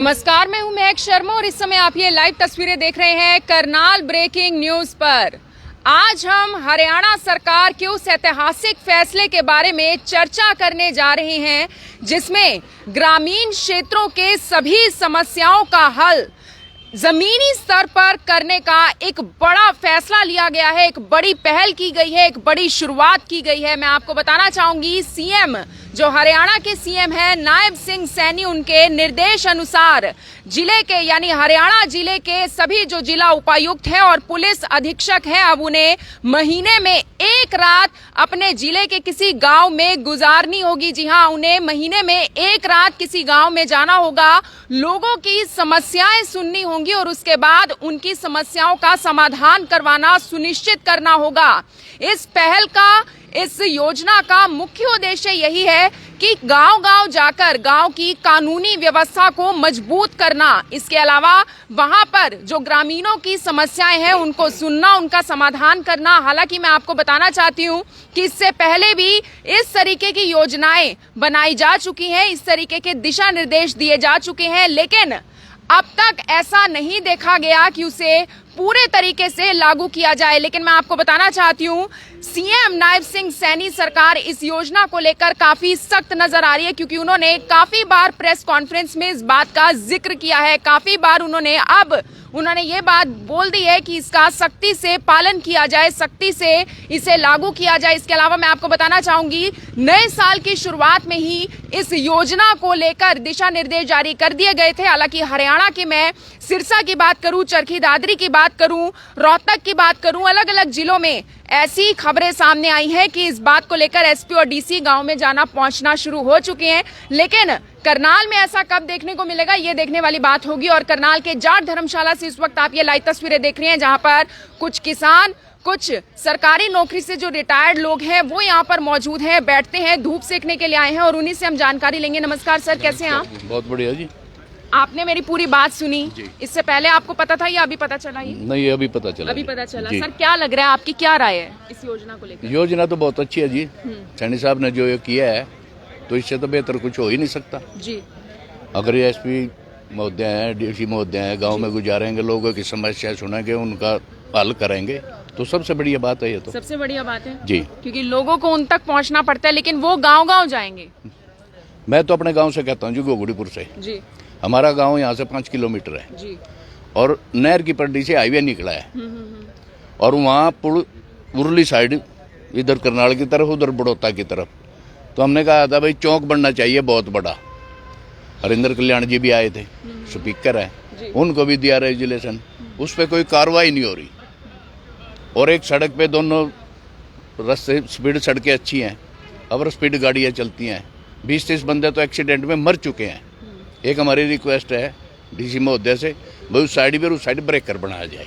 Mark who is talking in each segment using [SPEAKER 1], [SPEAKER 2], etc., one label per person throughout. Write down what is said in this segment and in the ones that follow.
[SPEAKER 1] नमस्कार, मैं हूं महक शर्मा और इस समय आप ये लाइव तस्वीरें देख रहे हैं करनाल ब्रेकिंग न्यूज पर। आज हम हरियाणा सरकार के उस ऐतिहासिक फैसले के बारे में चर्चा करने जा रहे हैं जिसमें ग्रामीण क्षेत्रों के सभी समस्याओं का हल जमीनी स्तर पर करने का एक बड़ा फैसला लिया गया है। एक बड़ी पहल की गई है, एक बड़ी शुरुआत की गई है। मैं आपको बताना चाहूंगी, सीएम जो हरियाणा के सीएम हैं नायब सिंह सैनी, उनके निर्देश अनुसार जिले के यानी हरियाणा जिले के सभी जो जिला उपायुक्त हैं और पुलिस अधीक्षक हैं, अब उन्हें महीने में एक रात अपने जिले के किसी गांव में गुजारनी होगी। जी हां, उन्हें महीने में एक रात किसी गांव में जाना होगा, लोगों की समस्याएं सुननी होंगी और उसके बाद उनकी समस्याओं का समाधान करवाना सुनिश्चित करना होगा। इस पहल का, इस योजना का मुख्य उद्देश्य यही है कि गांव-गांव जाकर गांव की कानूनी व्यवस्था को मजबूत करना, इसके अलावा वहां पर जो ग्रामीणों की समस्याएं हैं उनको सुनना, उनका समाधान करना। हालांकि मैं आपको बताना चाहती हूं कि इससे पहले भी इस तरीके की योजनाएं बनाई जा चुकी हैं, इस तरीके के दिशा निर्देश दिए जा चुके हैं, लेकिन अब तक ऐसा नहीं देखा गया कि उसे पूरे तरीके से लागू किया जाए। लेकिन मैं आपको बताना चाहती हूं, सीएम नायब सिंह सैनी सरकार इस योजना को लेकर काफी सख्त नजर आ रही है, क्योंकि उन्होंने काफी बार प्रेस कॉन्फ्रेंस में इस बात का जिक्र किया है। काफी बार उन्होंने ये बात बोल दी है कि इसका सख्ती से पालन किया जाए, सख्ती से इसे लागू किया जाए। इसके अलावा मैं आपको बताना चाहूंगी, नए साल की शुरुआत में ही इस योजना को लेकर दिशा निर्देश जारी कर दिए गए थे। हालांकि हरियाणा के, मैं सिरसा की बात करूं, चरखी दादरी की बात करूं, रोहतक की बात करूं, अलग अलग जिलों में ऐसी खबरें सामने आई हैं कि इस बात को लेकर एसपी और डीसी गांव में जाना पहुंचना शुरू हो चुके हैं। लेकिन करनाल में ऐसा कब देखने को मिलेगा, ये देखने वाली बात होगी। और करनाल के जाट धर्मशाला से इस वक्त आप ये लाइव तस्वीरें देख रहे हैं, जहां पर कुछ किसान, कुछ सरकारी नौकरी से जो रिटायर्ड लोग हैं वो यहाँ पर मौजूद हैं, बैठते हैं, धूप सेकने के लिए आए हैं और उन्हीं से हम जानकारी लेंगे। नमस्कार सर, कैसे हैं आप?
[SPEAKER 2] बहुत बढ़िया जी।
[SPEAKER 1] आपने मेरी पूरी बात सुनी, इससे पहले आपको पता था या अभी पता चला?
[SPEAKER 2] नहीं, अभी पता चला।
[SPEAKER 1] अभी पता चला। सर, क्या लग रहा है, आपकी क्या राय है इस योजना को लेकर?
[SPEAKER 2] योजना तो बहुत अच्छी है जी। सैनी साहब ने जो ये किया है तो इससे तो बेहतर कुछ हो ही नहीं सकता
[SPEAKER 1] जी।
[SPEAKER 2] अगर ये एसपी महोदय हैं, डीसी महोदय हैं, गांव में गुजारेंगे, लोगों की समस्या सुनेंगे, उनका हल करेंगे, तो सबसे बढ़िया बात है। ये तो
[SPEAKER 1] सबसे बढ़िया बात है
[SPEAKER 2] जी,
[SPEAKER 1] क्योंकि लोगों को उन तक पहुंचना पड़ता है, लेकिन वो गांव-गांव जाएंगे।
[SPEAKER 2] मैं तो अपने गाँव से कहता हूँ जी, गोगुड़ीपुर से जी। हमारा गाँव यहाँ से 5 किलोमीटर है जी। और नहर की पट्टी से हाईवे निकला है और वहाँ पुल उर्ली साइड, इधर करनाल की तरफ, उधर बड़ौता की तरफ। तो हमने कहा था भाई चौक बनना चाहिए बहुत बड़ा। हरिंदर कल्याण जी भी आए थे, स्पीकर है, उनको भी दिया रेजुलेशन, उस पर कोई कार्रवाई नहीं हो रही। और एक सड़क पे दोनों रास्ते स्पीड सड़कें अच्छी हैं, अब स्पीड गाड़ियाँ चलती हैं, 20-30 बंदे तो एक्सीडेंट में मर चुके हैं। एक हमारी रिक्वेस्ट है डीसी महोदय से, भाई उस साइड पर, उस साइड ब्रेकर बनाया जाए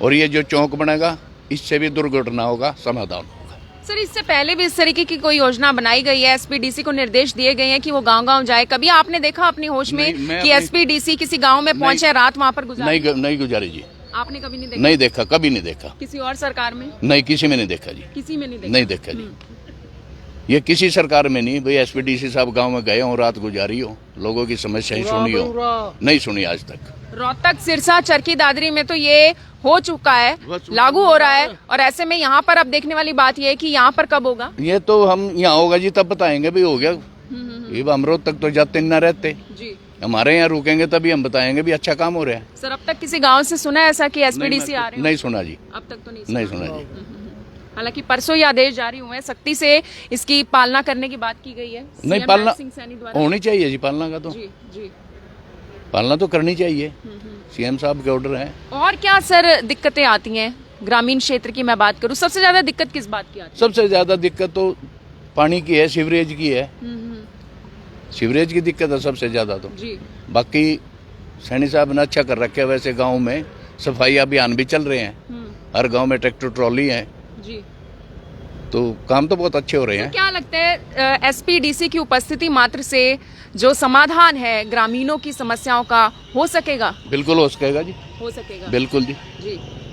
[SPEAKER 2] और ये जो चौक बनेगा इससे भी दुर्घटना होगा समाधान होगा।
[SPEAKER 1] सर, इससे पहले भी इस तरीके की कोई योजना बनाई गई है? एसपीडीसी को निर्देश दिए गए हैं कि वो गांव-गांव जाए। कभी आपने देखा अपनी होश में कि एसपीडीसी किसी गांव में पहुंचे, रात वहां पर गुजारे?
[SPEAKER 2] नहीं गुजारी जी।
[SPEAKER 1] आपने कभी नहीं देखा?
[SPEAKER 2] नहीं देखा, कभी नहीं देखा।
[SPEAKER 1] किसी और सरकार में?
[SPEAKER 2] नहीं, किसी में नहीं देखा जी।
[SPEAKER 1] किसी में
[SPEAKER 2] नहीं देखा जी। ये किसी सरकार में नहीं। भाई एसपीडीसी साहब गांव में गए हो, रात गुजारी हो, लोगों की समस्याएं सुनी हो, नहीं सुनी आज तक।
[SPEAKER 1] रोहतक, सिरसा, चरखी दादरी में तो ये हो चुका है, लागू हो रहा है, और ऐसे में यहाँ पर अब देखने वाली बात ये है कि यहाँ पर कब होगा?
[SPEAKER 2] ये तो हम यहाँ होगा जी तब बताएंगे भाई हो गया। ये हम रोहतक तो जाते न रहते जी, हमारे यहाँ रुकेंगे तभी हम बताएंगे भी अच्छा काम हो रहा है।
[SPEAKER 1] सर, अब तक किसी गाँव से सुना है ऐसा कि एसपीडीसी आ रहे हैं?
[SPEAKER 2] नहीं सुना जी,
[SPEAKER 1] अब तक तो
[SPEAKER 2] नहीं सुना जी।
[SPEAKER 1] हालांकि परसों ये आदेश जारी हुए हैं, सख्ती से इसकी पालना करने की बात की गई है।
[SPEAKER 2] नहीं, पालना होनी चाहिए जी, पालना का तो
[SPEAKER 1] जी
[SPEAKER 2] पालना तो करनी चाहिए, सीएम साहब के ऑर्डर है। और
[SPEAKER 1] क्या सर दिक्कतें आती हैं ग्रामीण क्षेत्र की? मैं बात करूं, सबसे ज्यादा दिक्कत किस बात की आती है?
[SPEAKER 2] सबसे ज्यादा दिक्कत तो पानी की है, सीवरेज की है। सीवरेज की दिक्कत है सबसे ज्यादा तो जी। बाकी सैनी साहब ने अच्छा कर रखे, वैसे गाँव में सफाई अभियान भी चल रहे हैं, हर गाँव में ट्रैक्टर ट्रॉली है जी, तो काम तो बहुत अच्छे हो रहे हैं।
[SPEAKER 1] तो क्या लगता है एसपीडीसी की उपस्थिति मात्र से जो समाधान है ग्रामीणों की समस्याओं का हो सकेगा?
[SPEAKER 2] बिल्कुल हो सकेगा जी,
[SPEAKER 1] हो सकेगा,
[SPEAKER 2] बिल्कुल जी।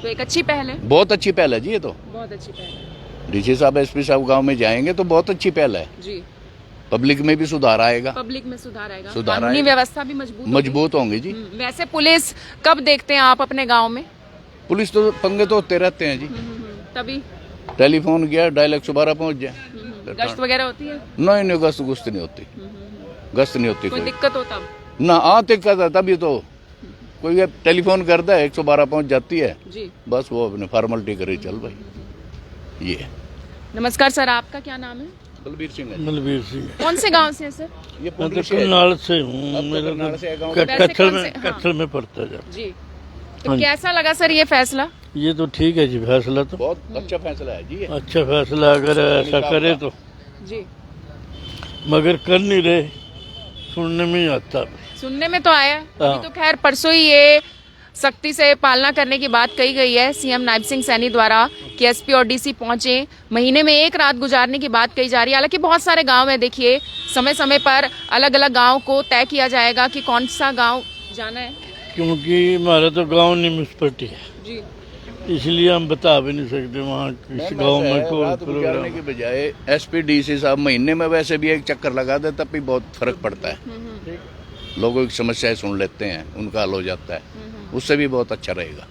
[SPEAKER 1] तो एक अच्छी पहल है,
[SPEAKER 2] बहुत अच्छी पहल है जी। ये तो
[SPEAKER 1] बहुत अच्छी पहल है।
[SPEAKER 2] डीसी साहब, एसपी साहब गांव में जाएंगे तो बहुत अच्छी पहल है जी। पब्लिक में भी सुधार आएगा,
[SPEAKER 1] पब्लिक में सुधार आएगा,
[SPEAKER 2] सुधार
[SPEAKER 1] कानूनी
[SPEAKER 2] आएगा।
[SPEAKER 1] व्यवस्था भी
[SPEAKER 2] मजबूत होंगी जी।
[SPEAKER 1] वैसे पुलिस कब देखते हैं आप अपने गांव में?
[SPEAKER 2] पुलिस तो पंगे तो होते रहते हैं जी।
[SPEAKER 1] तभी
[SPEAKER 2] टेलीफोन किया, डायल 112 पहुंच जाए।
[SPEAKER 1] गश्त वगैरह होती है?
[SPEAKER 2] नहीं, गश्त गुश्त नहीं होती, गश्त नहीं होती
[SPEAKER 1] कोई
[SPEAKER 2] कोई।
[SPEAKER 1] दिक्कत हो तब?
[SPEAKER 2] ना दिक्कत है तभी तो कोई टेलीफोन करता है, 112 पहुंच जाती है
[SPEAKER 1] जी।
[SPEAKER 2] बस, वो अपने फॉर्मेलिटी करे चल भाई। ये
[SPEAKER 1] नमस्कार सर, आपका क्या नाम है?
[SPEAKER 2] बलबीर सिंह है।
[SPEAKER 3] बलबीर सिंह।
[SPEAKER 1] कौन से गांव से है सर?
[SPEAKER 2] ये
[SPEAKER 3] मैं तो
[SPEAKER 2] पुलिस है।
[SPEAKER 3] करनाल से हूँ,
[SPEAKER 2] अब तो
[SPEAKER 3] मेरा
[SPEAKER 2] करनाल से है गाँव।
[SPEAKER 3] तो
[SPEAKER 1] वैसे
[SPEAKER 3] कत्थल
[SPEAKER 1] कौन से-
[SPEAKER 3] में
[SPEAKER 1] हाँ।
[SPEAKER 3] कत्थल में पड़ता है।
[SPEAKER 1] जी, तो कैसा लगा सर ये फैसला?
[SPEAKER 3] ये तो ठीक है जी, फैसला तो
[SPEAKER 2] बहुत अच्छा फैसला है जी ये।
[SPEAKER 3] अच्छा फैसला, अगर ऐसा करे तो,
[SPEAKER 1] जी,
[SPEAKER 3] मगर कर नहीं रहे, सुनने में ही आता।
[SPEAKER 1] सुनने में तो आया।
[SPEAKER 3] हाँ।
[SPEAKER 1] अभी तो खैर परसों ही ये सख्ती से पालना करने की बात कही गई है सीएम नायब सिंह सैनी द्वारा कि एसपी और डीसी पहुंचे, महीने में एक रात गुजारने की बात कही जा रही है। हालांकि बहुत सारे गांव है, देखिए समय समय पर अलग अलग गांव को तय किया जाएगा कि कौन सा गांव जाना है।
[SPEAKER 3] क्योंकि हमारा तो गांव म्यूनसिपलिटी है,
[SPEAKER 1] जी,
[SPEAKER 3] इसलिए हम बता भी नहीं सकते वहाँ किस गांव में
[SPEAKER 2] रात
[SPEAKER 3] कोई
[SPEAKER 2] गुजारने
[SPEAKER 3] प्रोग्राम।
[SPEAKER 2] की बजाय एसपी डीसी साहब महीने में वैसे भी एक चक्कर लगा दे तब भी बहुत फर्क पड़ता है। लोगों की समस्याएं सुन लेते हैं, उनका हल हो जाता है, उससे भी बहुत अच्छा रहेगा।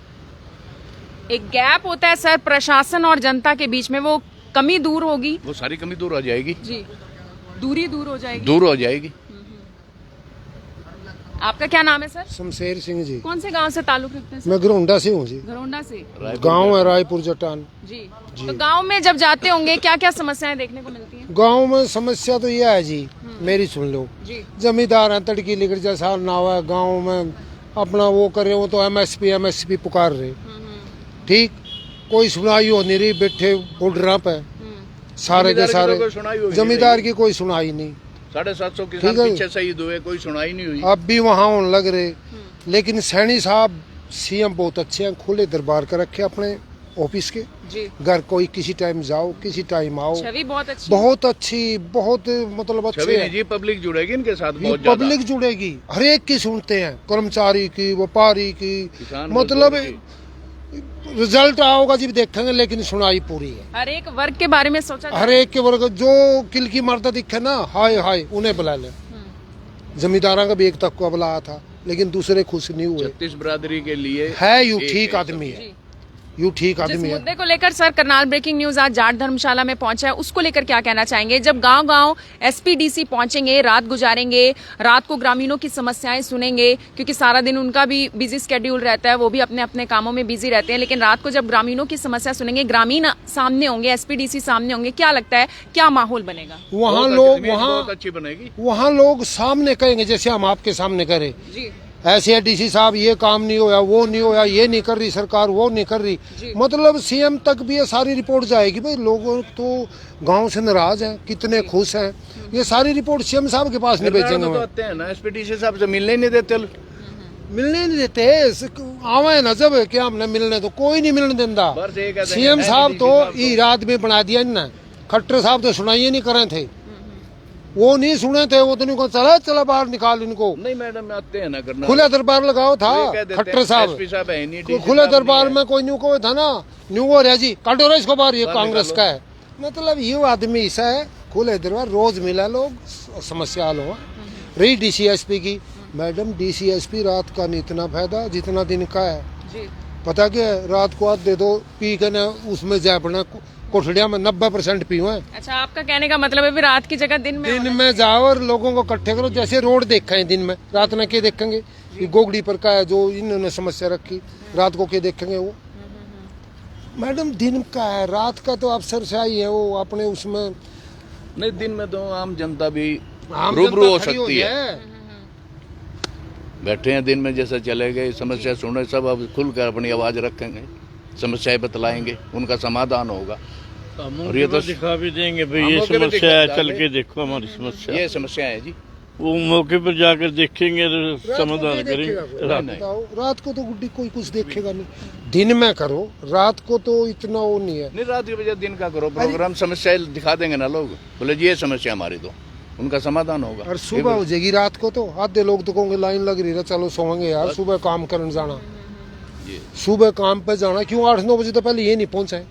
[SPEAKER 1] एक गैप होता है सर प्रशासन और जनता के बीच में, वो कमी दूर होगी।
[SPEAKER 2] वो सारी कमी दूर हो जाएगी,
[SPEAKER 1] जी, दूरी दूर हो जाएगी।
[SPEAKER 2] दूर हो जाएगी।
[SPEAKER 1] आपका क्या नाम है सर?
[SPEAKER 4] शमशेर सिंह जी।
[SPEAKER 1] कौन से गांव से ताल्लुक रखते हैं सर?
[SPEAKER 4] मैं घरोंडा से हूँ जी।
[SPEAKER 1] घरोंडा से।
[SPEAKER 4] गांव है रायपुर जटान।
[SPEAKER 1] जी, तो गांव में जब जाते होंगे क्या क्या समस्याएं देखने को मिलती हैं?
[SPEAKER 4] गांव में समस्या तो यह है जी, मेरी सुन लो।
[SPEAKER 1] जी,
[SPEAKER 4] जमींदार हैं, तड़की लिखट जैसा ना हुआ है, गाँव में अपना वो कर रहे हो तो एमएसपी पुकार रहे। ठीक, कोई सुनाई हो नहीं रही, बैठे बुढ़रा पे सारे के सारे। जमींदार की कोई सुनाई नहीं।
[SPEAKER 2] 750 किसान
[SPEAKER 4] ठीक है।
[SPEAKER 2] पीछे शहीद हुए, कोई सुनाई नहीं हुई।
[SPEAKER 4] अब भी वहाँ होने लग रहे, लेकिन सैनी साहब सीएम बहुत अच्छे हैं, खुले दरबार कर रखे अपने ऑफिस के।
[SPEAKER 1] जी,
[SPEAKER 4] घर कोई किसी टाइम जाओ, किसी टाइम आओ।
[SPEAKER 1] छवि बहुत अच्छी।
[SPEAKER 4] बहुत अच्छी, बहुत मतलब
[SPEAKER 2] छवि
[SPEAKER 4] अच्छे
[SPEAKER 2] नहीं
[SPEAKER 4] हैं।
[SPEAKER 2] जी, पब्लिक जुड़ेगी इनके साथ बहुत ज्यादा।
[SPEAKER 4] पब्लिक जुड़ेगी, हर एक की सुनते हैं, कर्मचारी की, व्यापारी की,
[SPEAKER 2] किसान
[SPEAKER 4] मतलब
[SPEAKER 2] मजदूर की।
[SPEAKER 4] रिजल्ट आओगा जी देखेंगे, लेकिन सुनाई पूरी है।
[SPEAKER 1] हर एक वर्ग के बारे में सोचा
[SPEAKER 4] हर एक के वर्ग जो किल की मारता दिखे ना, हाय हाय उन्हें बुला ले। जमींदारा का भी एक तक को बुलाया था, लेकिन दूसरे खुश नहीं हुए।
[SPEAKER 2] 36 बरादरी के लिए
[SPEAKER 4] है यू
[SPEAKER 2] एक
[SPEAKER 4] ठीक
[SPEAKER 2] है
[SPEAKER 4] आदमी
[SPEAKER 2] सब।
[SPEAKER 4] है, यू ठीक
[SPEAKER 1] जिस
[SPEAKER 4] आदमी है।
[SPEAKER 1] मुद्दे को लेकर सर करनाल ब्रेकिंग न्यूज आज जाट धर्मशाला में पहुंचा है, उसको लेकर क्या कहना चाहेंगे? जब गांव-गांव एसपीडीसी पहुंचेंगे, रात गुजारेंगे, रात को ग्रामीणों की समस्याएं सुनेंगे, क्योंकि सारा दिन उनका भी बिजी स्केड्यूल रहता है, वो भी अपने अपने कामों में बिजी रहते हैं, लेकिन रात को जब ग्रामीणों की समस्या सुनेंगे, ग्रामीण सामने होंगे, एसपीडीसी सामने होंगे, क्या लगता है क्या माहौल बनेगा?
[SPEAKER 4] वहाँ
[SPEAKER 2] बहुत
[SPEAKER 4] लोग
[SPEAKER 2] अच्छी- बहुत अच्छी बनेगी।
[SPEAKER 4] वहाँ लोग सामने कहेंगे, जैसे हम आपके सामने करें।
[SPEAKER 1] जी,
[SPEAKER 4] ऐसे है डीसी साहब, ये काम नहीं होया, वो नहीं होया, ये नहीं कर रही सरकार, वो नहीं कर रही। मतलब सीएम तक भी ये सारी रिपोर्ट जाएगी। भाई लोगों तो गांव से नाराज हैं, कितने खुश हैं, ये सारी रिपोर्ट सीएम साहब के पास नहीं
[SPEAKER 2] करनाल
[SPEAKER 4] भेजेंगे।
[SPEAKER 2] में तो
[SPEAKER 4] मैं
[SPEAKER 2] आते हैं ना एसपीडीसी साहब से मिलने ही नहीं देते।
[SPEAKER 4] मिलने नहीं देते, आवे ना जब क्या हमने मिलने, तो कोई नहीं मिलने देता।
[SPEAKER 2] बस ये कहते हैं
[SPEAKER 4] सीएम
[SPEAKER 2] कि
[SPEAKER 4] साहब
[SPEAKER 2] डीसी
[SPEAKER 4] तो
[SPEAKER 2] साहब तो-
[SPEAKER 4] ई रात में बना दिया इनने। खट्टर साहब तो सुनाइए नहीं करे थे, वो नहीं सुने थे, वो तो नहीं को चला चला बाहर निकाल इनको।
[SPEAKER 2] नहीं मैडम आते हैं ना करना।
[SPEAKER 4] खुले दरबार लगाओ था
[SPEAKER 2] ये कह देते हैं,
[SPEAKER 4] खट्टर साहब।
[SPEAKER 2] एसपी साहब है नहीं, डीसी
[SPEAKER 4] खुले
[SPEAKER 2] साहब
[SPEAKER 4] दरबार
[SPEAKER 2] नहीं
[SPEAKER 4] में कोई न्यू को था ना, न्यू वो रह जी काटो रहे इसको बाहर, ये
[SPEAKER 2] बाहर
[SPEAKER 4] कांग्रेस
[SPEAKER 2] निकालो।
[SPEAKER 4] का है। मतलब ये आदमी ऐसा है, खुले दरबार रोज मिला लोग, समस्या हल हुआ। रही डीसीएसपी की, मैडम डीसीएसपी रात का नहीं इतना फायदा जितना दिन का है।
[SPEAKER 1] जी,
[SPEAKER 4] पता क्या है, रात को आध दे दो पी के ना, उसमें जाए पड़ना कोठड़िया में 90% पी हुए।
[SPEAKER 1] अच्छा, आपका कहने का मतलब है भी रात की जगह दिन में
[SPEAKER 4] दिन में जाओ और लोगों को इकट्ठे करो, जैसे रोड देखा है दिन में, रात में क्या देखेंगे? ये गोगड़ी पर का है जो इन्होंने समस्या रखी, रात को क्या देखेंगे? वो मैडम दिन का है, रात का तो अफसर शाही है, वो अपने उसमें
[SPEAKER 2] नहीं, दिन में तो आम जनता भी
[SPEAKER 4] आम
[SPEAKER 2] रूबरू
[SPEAKER 4] जनता
[SPEAKER 2] हो
[SPEAKER 4] खड़ी
[SPEAKER 2] सकती है।
[SPEAKER 4] जाए।
[SPEAKER 2] बैठे हैं दिन में, जैसे चले गए, समस्या सुने, सब अब खुलकर अपनी आवाज रखेंगे, समस्याएं बतलाएंगे, उनका समाधान होगा।
[SPEAKER 3] और
[SPEAKER 2] ये
[SPEAKER 3] ये
[SPEAKER 2] तो
[SPEAKER 3] तो दिखा भी देंगे भाई,
[SPEAKER 2] हम
[SPEAKER 3] ये
[SPEAKER 2] मौके पे
[SPEAKER 3] समस्या है,
[SPEAKER 2] दिखा
[SPEAKER 3] चल
[SPEAKER 2] देंगे।
[SPEAKER 3] के देखो हमारी समस्या।
[SPEAKER 2] ये समस्या है जी।
[SPEAKER 3] वो मौके पर जाकर देखेंगे तो
[SPEAKER 4] रात को
[SPEAKER 3] समाधान
[SPEAKER 4] क्या देखेगा कोई?
[SPEAKER 3] करेंगे।
[SPEAKER 2] नहीं।
[SPEAKER 4] बताओ, रात को तो गुड्डी कोई कुछ देखेगा नहीं। दिन में करो, रात को तो इतना वो नहीं है।
[SPEAKER 2] नहीं, रात की बजाय दिन का करो प्रोग्राम, समस्याएं दिखा देंगे ना लोग, बोले जी ये समस्या हमारी, तो उनका समाधान होगा।
[SPEAKER 4] और सुबह हो जाएगी, रात को तो आधे लोग तो कहोगे लाइन लग रही है, चलो सोएंगे यार, सुबह काम करने जाना,
[SPEAKER 2] ये
[SPEAKER 4] सुबह काम पे जाना। क्यों 8-9 बजे तो पहले ये नहीं पहुंचे,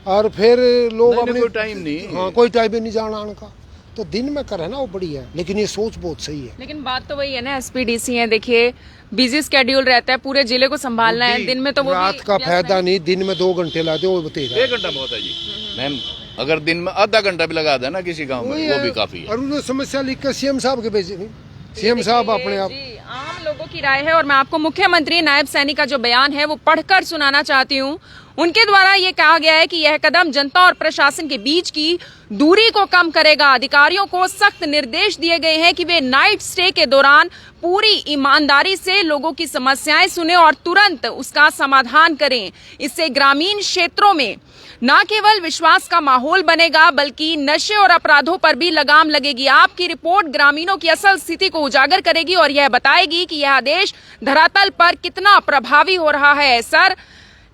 [SPEAKER 4] और फिर लोग
[SPEAKER 2] नहीं,
[SPEAKER 4] अपनी
[SPEAKER 2] कोई टाइम नहीं।
[SPEAKER 4] हाँ, कोई टाइम भी नहीं जाना आने का। तो दिन में करे ना वो बढ़िया है, लेकिन ये सोच बहुत सही है।
[SPEAKER 1] लेकिन बात तो वही है ना, एसपीडीसी है, देखिए बिजी स्केड्यूल रहता है, पूरे जिले को संभालना है, दिन में तो वो
[SPEAKER 4] रात का फायदा नहीं, दिन में 2 घंटे लाते वो बतेगा।
[SPEAKER 2] 1 घंटा बहुत है जी मैम, अगर दिन में आधा घंटा भी लगा देना किसी गांव में वो भी काफी है।
[SPEAKER 4] और उन्होंने समस्या लिख कर सीएम साहब के भेजे नहीं, सीएम साहब अपने आप।
[SPEAKER 1] आम लोगों की राय है और मैं आपको मुख्यमंत्री नायब सैनी का जो बयान है वो पढ़कर सुनाना चाहती हूँ। उनके द्वारा ये कहा गया है कि यह कदम जनता और प्रशासन के बीच की दूरी को कम करेगा। अधिकारियों को सख्त निर्देश दिए गए हैं कि वे नाइट स्टे के दौरान पूरी ईमानदारी से लोगों की समस्याएं सुने और तुरंत उसका समाधान करें। इससे ग्रामीण क्षेत्रों में न केवल विश्वास का माहौल बनेगा बल्कि नशे और अपराधों पर भी लगाम लगेगी। आपकी रिपोर्ट ग्रामीणों की असल स्थिति को उजागर करेगी और यह बताएगी कि यह आदेश धरातल पर कितना प्रभावी हो रहा है। सर,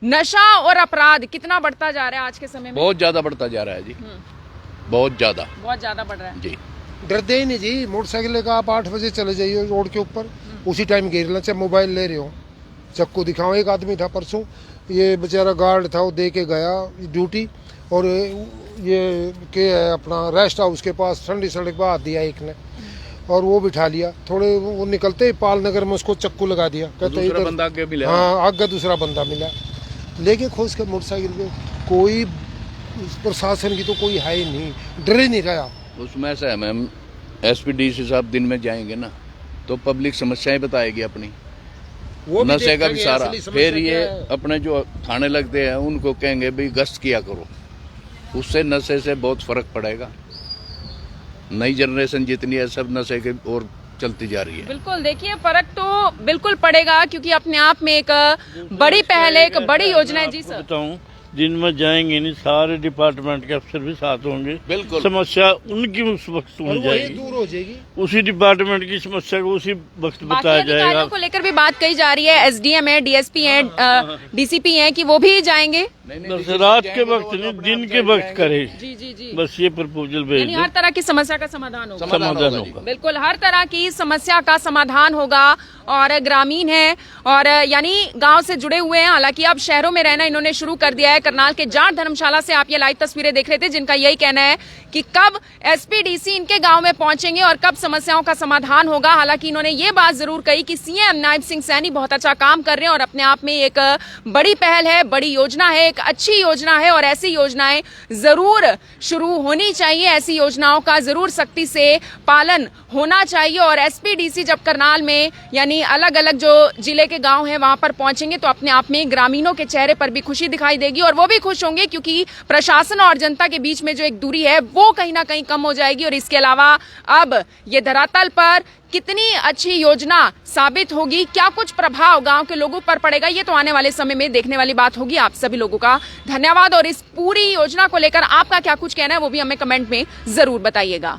[SPEAKER 1] नशा और अपराध कितना बढ़ता जा रहा है आज के समय में?
[SPEAKER 2] बहुत ज्यादा बढ़ता जा रहा है जी, बहुत ज्यादा
[SPEAKER 1] बढ़ रहा है
[SPEAKER 2] जी।
[SPEAKER 4] डरते ही नहीं जी, मोटरसाइकिल लेकर आप 8 बजे चले जाइए रोड के ऊपर, उसी टाइम घेर लें, चाहे मोबाइल ले रहे हो, चक्कू दिखाओ। एक आदमी था परसों, ये बेचारा गार्ड था, वो दे के गया ड्यूटी, और ये के अपना रेस्ट हाउस के पास ठंडी सड़क पर हाथ दिया एक ने, और वो बिठा लिया। थोड़े वो निकलते ही पाल नगर में उसको चक्कू लगा दिया, कहते
[SPEAKER 2] दूसरा बंदा आगे मिला।
[SPEAKER 4] हाँ, आगे दूसरा बंदा मिला, लेके खोज कर मोटरसाइकिल पे। कोई प्रशासन की तो कोई है ही नहीं, डर ही नहीं रहा।
[SPEAKER 2] उसमें ऐसा है मैम, एसपीडीसी साहब दिन में जाएंगे ना तो पब्लिक समस्याएं बताएगी अपनी,
[SPEAKER 4] वो
[SPEAKER 2] नशे का भी सारा, फिर ये अपने जो थाने लगते हैं उनको कहेंगे भाई गश्त किया करो, उससे नशे से बहुत फर्क पड़ेगा। नई जनरेशन जितनी है सब नशे के और चलती जा रही है।
[SPEAKER 1] बिल्कुल, देखिए फर्क तो बिल्कुल पड़ेगा, क्योंकि अपने आप में एक बड़ी पहल है, एक बड़ी योजना है। जी सर,
[SPEAKER 3] बताऊं, दिन में जाएंगे नहीं, सारे डिपार्टमेंट के अफसर भी साथ होंगे,
[SPEAKER 2] बिल्कुल
[SPEAKER 3] समस्या उनकी उस वक्त हो जाएगी,
[SPEAKER 4] दूर हो जाएगी,
[SPEAKER 3] उसी डिपार्टमेंट की समस्या को उसी वक्त बताया जाएगा।
[SPEAKER 1] को लेकर भी बात कही जा रही है, एसडीएम है, डीएसपी है, डीसीपी है, कि वो भी जाएंगे।
[SPEAKER 3] बस रात के वक्त नहीं, दिन के वक्त करे।
[SPEAKER 1] जी जी जी,
[SPEAKER 3] बस ये प्रपोजल भेज
[SPEAKER 1] यानी हर तरह की समस्या का समाधान होगा।
[SPEAKER 3] समाधान होगा,
[SPEAKER 1] बिल्कुल हर तरह की समस्या का समाधान होगा। और ग्रामीण है और यानी गांव से जुड़े हुए हैं, हालांकि अब शहरों में रहना इन्होंने शुरू कर दिया है। करनाल के जाट धर्मशाला से आप ये लाइव तस्वीरें देख रहे थे, जिनका यही कहना है कि कब एसपीडीसी इनके गांव में पहुंचेंगे और कब समस्याओं का समाधान होगा। हालांकि इन्होंने ये बात जरूर कही कि सीएम नायब सिंह सैनी बहुत अच्छा काम कर रहे हैं और अपने आप में एक बड़ी पहल है, बड़ी योजना है, एक अच्छी योजना है और ऐसी योजनाएं जरूर शुरू होनी चाहिए। ऐसी योजनाओं का जरूर सख्ती से पालन होना चाहिए। और एसपीडीसी जब करनाल में यानी अलग अलग जो जिले के गांव हैं वहां पर पहुंचेंगे तो अपने आप में ग्रामीणों के चेहरे पर भी खुशी दिखाई देगी और वो भी खुश होंगे, क्योंकि प्रशासन और जनता के बीच में जो एक दूरी है वो कहीं ना कहीं कम हो जाएगी। और इसके अलावा अब ये धरातल पर कितनी अच्छी योजना साबित होगी, क्या कुछ प्रभाव गांव के लोगों पर पड़ेगा, ये तो आने वाले समय में देखने वाली बात होगी। आप सभी लोगों का धन्यवाद और इस पूरी योजना को लेकर आपका क्या कुछ कहना है वो भी हमें कमेंट में जरूर बताइएगा।